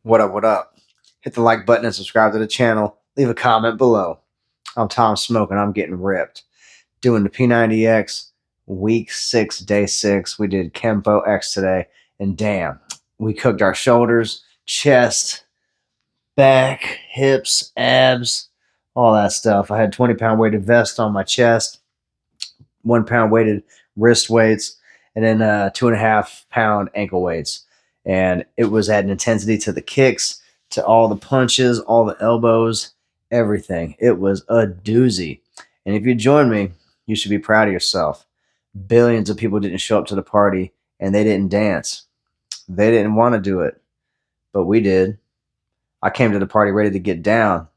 What up, what up? Hit the like button and subscribe to the channel. Leave a comment below. I'm Tom Smoke and I'm getting ripped. Doing the P90X week 6, day 6. We did kenpo X today. And damn, we cooked our shoulders, chest, back, hips, abs, all that stuff. I had 20-pound weighted vest on my chest, 1 pound weighted wrist weights, and then 2.5 pound ankle weights. And it was adding intensity to the kicks, to all the punches, all the elbows, everything. It was a doozy. And if you join me, you should be proud of yourself. Billions of people didn't show up to the party and they didn't dance. They didn't want to do it, but we did. I came to the party ready to get down,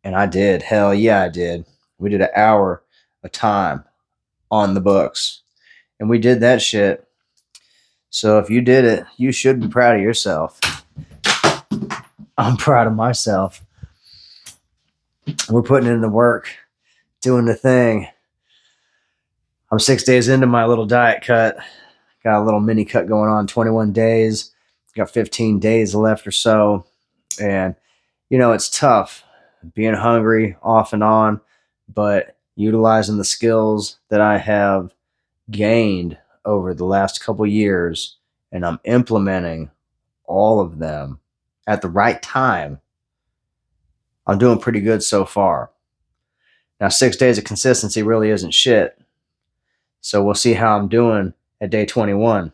and I did. Hell yeah, I did. We did an hour of time on the books, and we did that shit. So if you did it, you should be proud of yourself. I'm proud of myself. We're putting in the work, doing the thing. I'm 6 days into my little diet cut. Got a little mini cut going on, 21 days. Got 15 days left or so. And, you know, it's tough being hungry off and on, but utilizing the skills that I have gained over the last couple years, and I'm implementing all of them at the right time. I'm doing pretty good so far. Now, 6 days of consistency really isn't shit. So we'll see how I'm doing at day 21.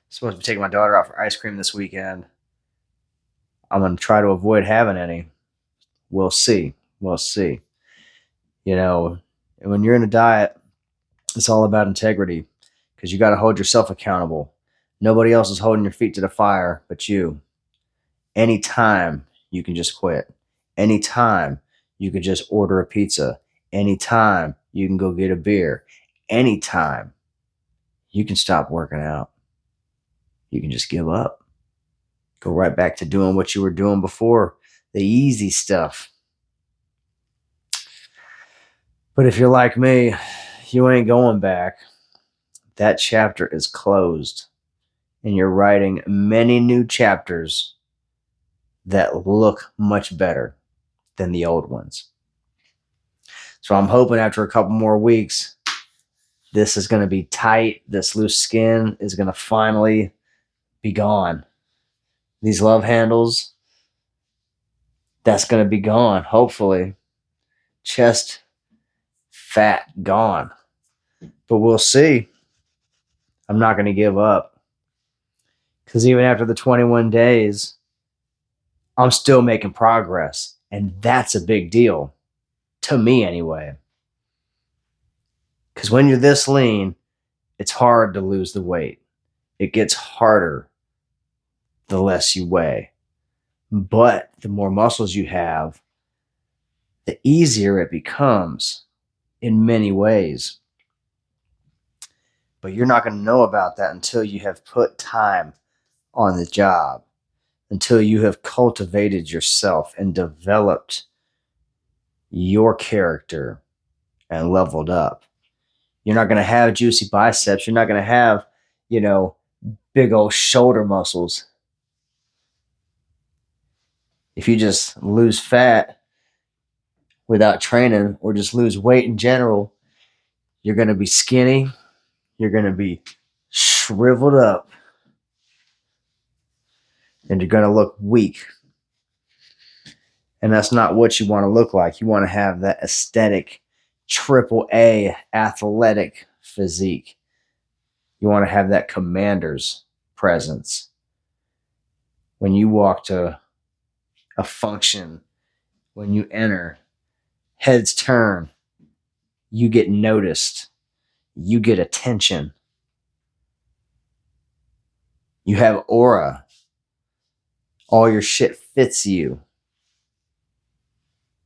Supposed to be taking my daughter out for ice cream this weekend. I'm going to try to avoid having any. We'll see. We'll see. You know, when you're in a diet, it's all about integrity, because you got to hold yourself accountable. Nobody else is holding your feet to the fire but you. Anytime you can just quit. Anytime you can just order a pizza. Anytime you can go get a beer. Anytime you can stop working out. You can just give up. Go right back to doing what you were doing before, the easy stuff. But if you're like me, you ain't going back. That chapter is closed, and you're writing many new chapters that look much better than the old ones. So I'm hoping after a couple more weeks, this is going to be tight. This loose skin is going to finally be gone. These love handles, that's going to be gone, hopefully. Chest fat gone. But we'll see. I'm not going to give up. Because even after the 21 days, I'm still making progress. And that's a big deal. To me, anyway. Because when you're this lean, it's hard to lose the weight. It gets harder the less you weigh. But the more muscles you have, the easier it becomes in many ways. But you're not going to know about that until you have put time on the job, until you have cultivated yourself and developed your character and leveled up. You're not going to have juicy biceps. You're not going to have, big old shoulder muscles. If you just lose fat without training, or just lose weight in general, you're going to be skinny. You're going to be shriveled up. And you're going to look weak. And that's not what you want to look like. You want to have that aesthetic, AAA athletic physique. You want to have that commander's presence. When you walk to a function, when you enter, heads turn, you get noticed. You get attention. You have aura. All your shit fits you.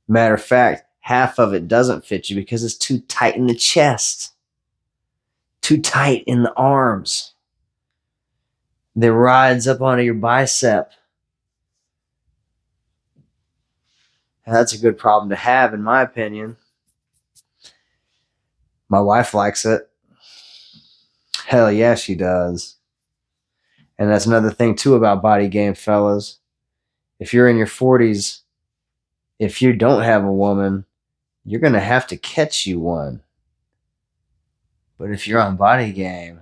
Matter of fact, half of it doesn't fit you because it's too tight in the chest, too tight in the arms. That rides up onto your bicep. And that's a good problem to have, in my opinion. My wife likes it. Hell yeah, she does. And that's another thing too about body game, fellas. If you're in your 40s, if you don't have a woman, you're going to have to catch you one. But if you're on body game,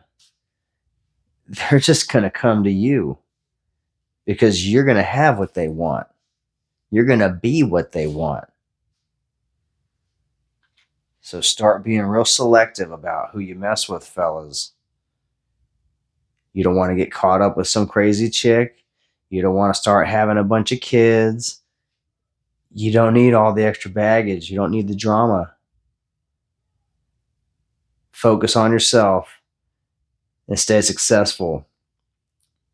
they're just going to come to you because you're going to have what they want. You're going to be what they want. So start being real selective about who you mess with, fellas. You don't want to get caught up with some crazy chick. You don't want to start having a bunch of kids. You don't need all the extra baggage. You don't need the drama. Focus on yourself and stay successful.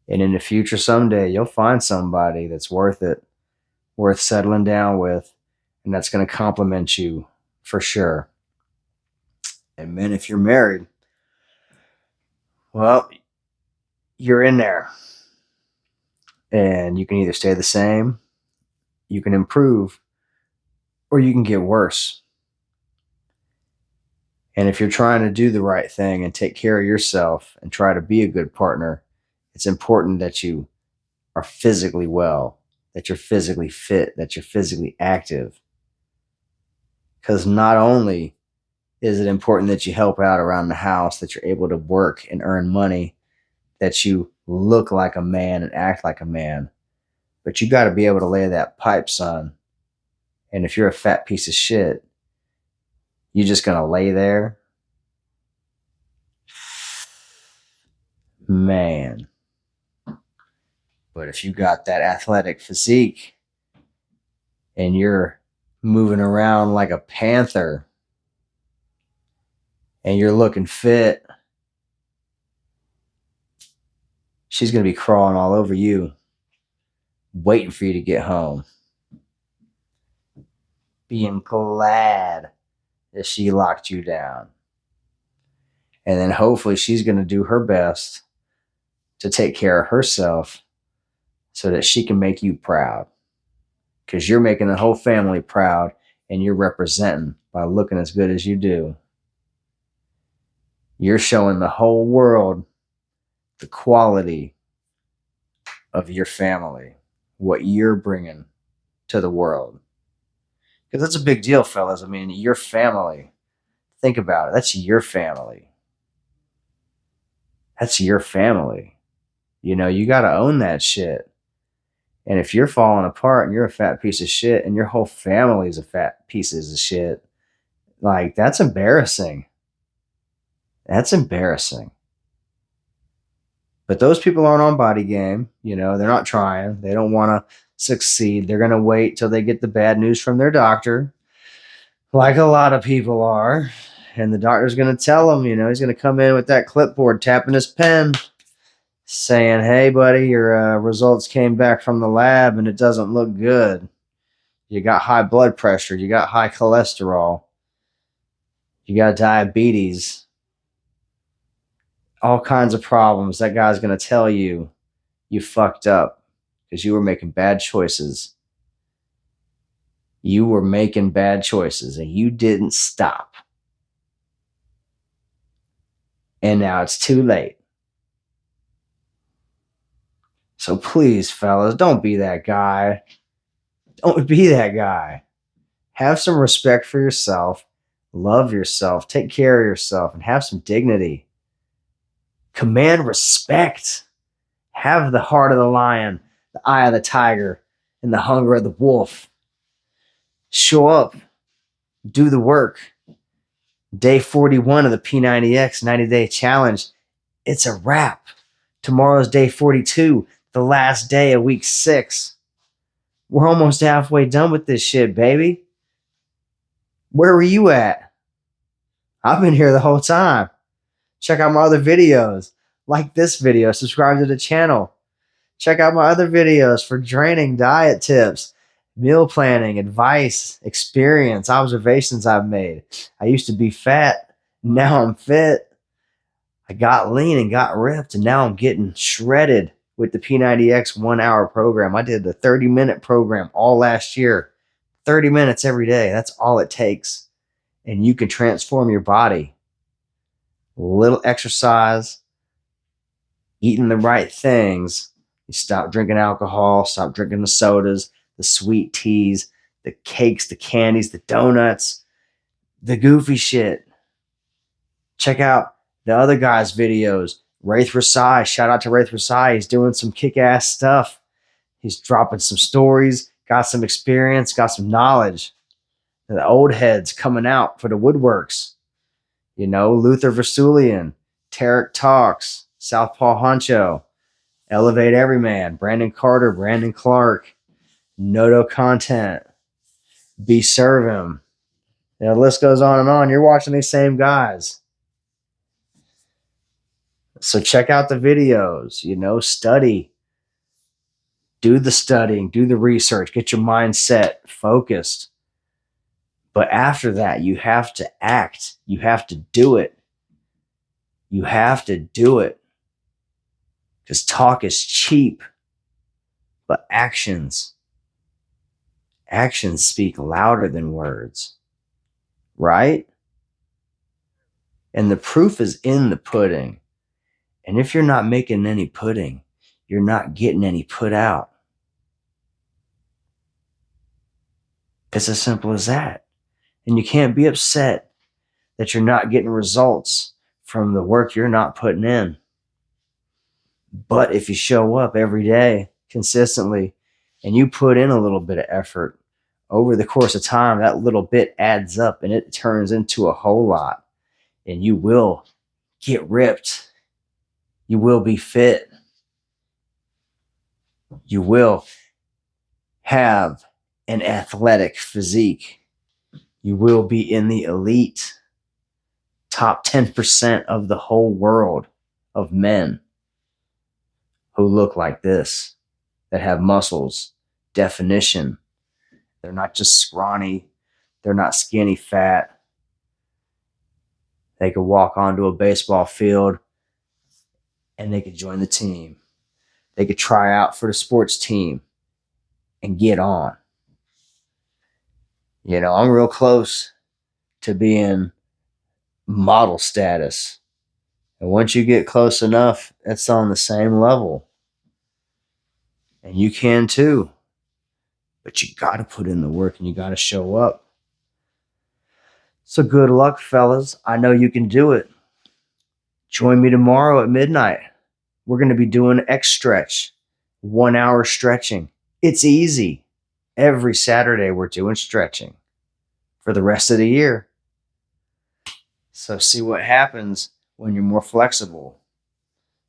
And in the future, someday, you'll find somebody that's worth it, worth settling down with, and that's going to compliment you for sure. And men, if you're married, well, you're in there. And you can either stay the same, you can improve, or you can get worse. And if you're trying to do the right thing and take care of yourself and try to be a good partner, it's important that you are physically well, that you're physically fit, that you're physically active. Because not only is it important that you help out around the house, that you're able to work and earn money, that you look like a man and act like a man, but you got to be able to lay that pipe, son. And if you're a fat piece of shit, you're just going to lay there. Man. But if you got that athletic physique and you're moving around like a panther and you're looking fit, she's going to be crawling all over you, waiting for you to get home, being glad that she locked you down. And then hopefully she's going to do her best to take care of herself so that she can make you proud. Because you're making the whole family proud and you're representing by looking as good as you do. You're showing the whole world the quality of your family, what you're bringing to the world. Because that's a big deal, fellas. I mean, your family. Think about it. That's your family. That's your family. You know, you got to own that shit. And if you're falling apart and you're a fat piece of shit and your whole family is a fat pieces of shit, like, that's embarrassing. That's embarrassing. But those people aren't on body game. You know, they're not trying. They don't want to succeed. They're going to wait till they get the bad news from their doctor, like a lot of people are. And the doctor's going to tell them, you know, he's going to come in with that clipboard, tapping his pen, saying, hey, buddy, your results came back from the lab and it doesn't look good. You got high blood pressure. You got high cholesterol. You got diabetes. All kinds of problems. That guy's going to tell you you fucked up because you were making bad choices. You were making bad choices and you didn't stop. And now it's too late. So please, fellas, don't be that guy. Don't be that guy. Have some respect for yourself. Love yourself. Take care of yourself and have some dignity. Command respect. Have the heart of the lion, the eye of the tiger, and the hunger of the wolf. Show up. Do the work. Day 41 of the P90X 90-day challenge. It's a wrap. Tomorrow's day 42, the last day of week 6. We're almost halfway done with this shit, baby. Where were you at? I've been here the whole time. Check out my other videos. Like this video. Subscribe to the channel. Check out my other videos for training, diet tips, meal planning, advice, experience, observations I've made. I used to be fat. Now I'm fit. I got lean and got ripped, and now I'm getting shredded with the P90X 1-hour program. I did the 30-minute program all last year. 30 minutes every day. That's all it takes. And you can transform your body. A little exercise, eating the right things, you stop drinking alcohol, stop drinking the sodas, the sweet teas, the cakes, the candies, the donuts, the goofy shit. Check out the other guy's videos. Wraith Rasai, shout out to Wraith Rasai. He's doing some kick-ass stuff. He's dropping some stories, got some experience, got some knowledge. The old heads coming out for the woodworks. You know, Luther Versulian, Tarek Talks, Southpaw Honcho, Elevate Everyman, Brandon Carter, Brandon Clark, Noto Content, Be Serve Him. The list goes on and on. You're watching these same guys. So check out the videos, you know, study. Do the studying, do the research, get your mindset focused. But after that, you have to act. You have to do it. You have to do it. Because talk is cheap. But actions speak louder than words. Right? And the proof is in the pudding. And if you're not making any pudding, you're not getting any put out. It's as simple as that. And you can't be upset that you're not getting results from the work you're not putting in. But if you show up every day consistently and you put in a little bit of effort over the course of time, that little bit adds up and it turns into a whole lot. And you will get ripped. You will be fit. You will have an athletic physique. You will be in the elite top 10% of the whole world of men who look like this, that have muscles, definition. They're not just scrawny. They're not skinny fat. They could walk onto a baseball field and they could join the team. They could try out for the sports team and get on. You know, I'm real close to being model status. And once you get close enough, it's on the same level. And you can too. But you got to put in the work and you got to show up. So good luck, fellas. I know you can do it. Join me tomorrow at midnight. We're going to be doing X stretch, 1 hour stretching. It's easy. Every Saturday we're doing stretching for the rest of the year. So see what happens when you're more flexible.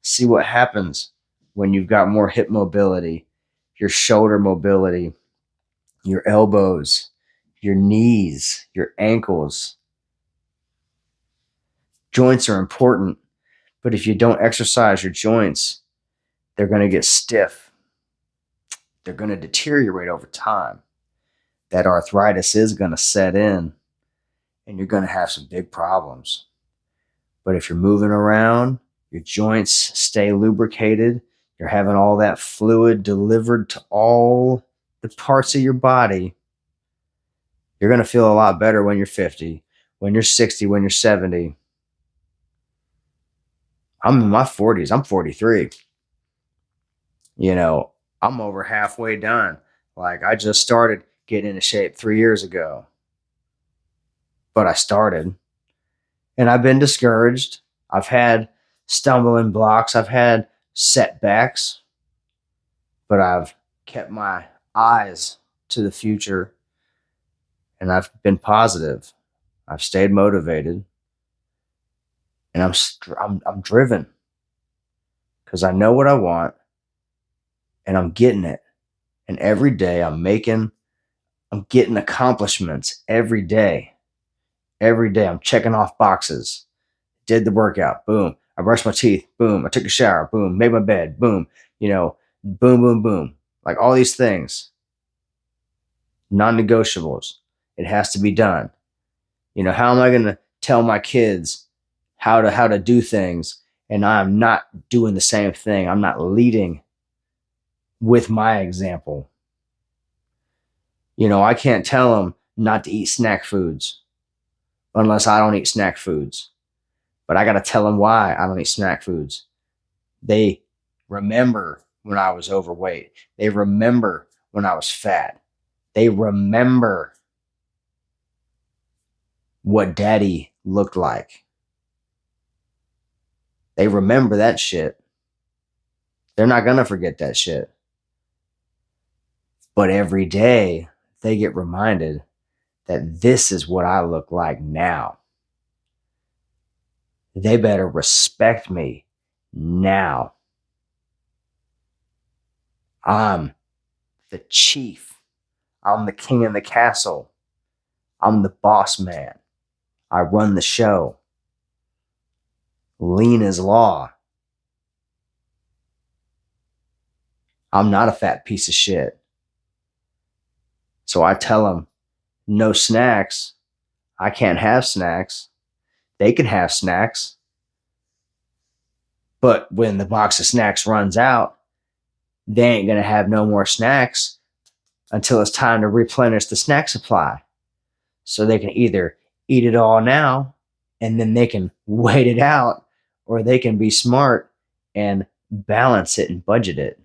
See what happens when you've got more hip mobility, your shoulder mobility, your elbows, your knees, your ankles. Joints are important, but if you don't exercise your joints, they're going to get stiff. They're going to deteriorate over time. That arthritis is going to set in, and you're going to have some big problems. But if you're moving around, your joints stay lubricated, you're having all that fluid delivered to all the parts of your body, you're going to feel a lot better when you're 50, when you're 60, when you're 70. I'm in my 40s. I'm 43. You know, I'm over halfway done. Like, I just started getting into shape 3 years ago. But I started. And I've been discouraged. I've had stumbling blocks. I've had setbacks. But I've kept my eyes to the future. And I've been positive. I've stayed motivated. And I'm driven. Because I know what I want. And I'm getting it. And every day I'm getting accomplishments every day. Every day I'm checking off boxes. Did the workout. Boom. I brushed my teeth. Boom. I took a shower. Boom. Made my bed. Boom. You know, boom, boom, boom. Like all these things. Non-negotiables. It has to be done. You know, how am I going to tell my kids how to do things and I'm not doing the same thing? I'm not leading with my example. You know, I can't tell them not to eat snack foods unless I don't eat snack foods. But I got to tell them why I don't eat snack foods. They remember when I was overweight. They remember when I was fat. They remember what daddy looked like. They remember that shit. They're not going to forget that shit. But every day they get reminded that this is what I look like now. They better respect me now. I'm the chief. I'm the king in the castle. I'm the boss man. I run the show. Lean is law. I'm not a fat piece of shit. So I tell them, no snacks. I can't have snacks. They can have snacks. But when the box of snacks runs out, they ain't going to have no more snacks until it's time to replenish the snack supply. So they can either eat it all now and then they can wait it out, or they can be smart and balance it and budget it.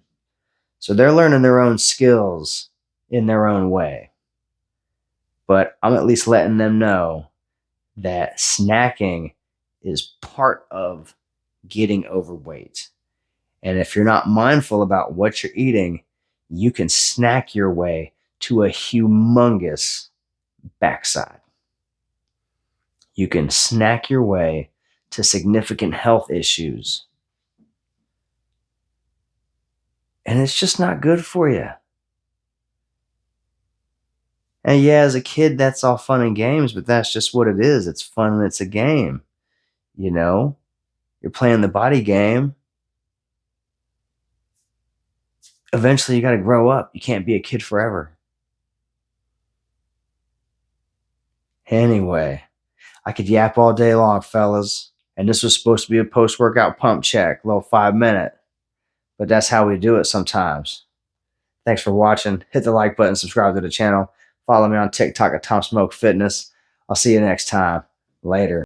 So they're learning their own skills in their own way. But I'm at least letting them know that snacking is part of getting overweight. And if you're not mindful about what you're eating, you can snack your way to a humongous backside. You can snack your way to significant health issues. And it's just not good for you. And yeah, as a kid, that's all fun and games, but that's just what it is. It's fun and it's a game. You know, you're playing the body game. Eventually, you got to grow up. You can't be a kid forever. Anyway, I could yap all day long, fellas. And this was supposed to be a post-workout pump check, little 5-minute. But that's how we do it sometimes. Thanks for watching. Hit the like button, subscribe to the channel. Follow me on TikTok at Tom Smoke Fitness. I'll see you next time. Later.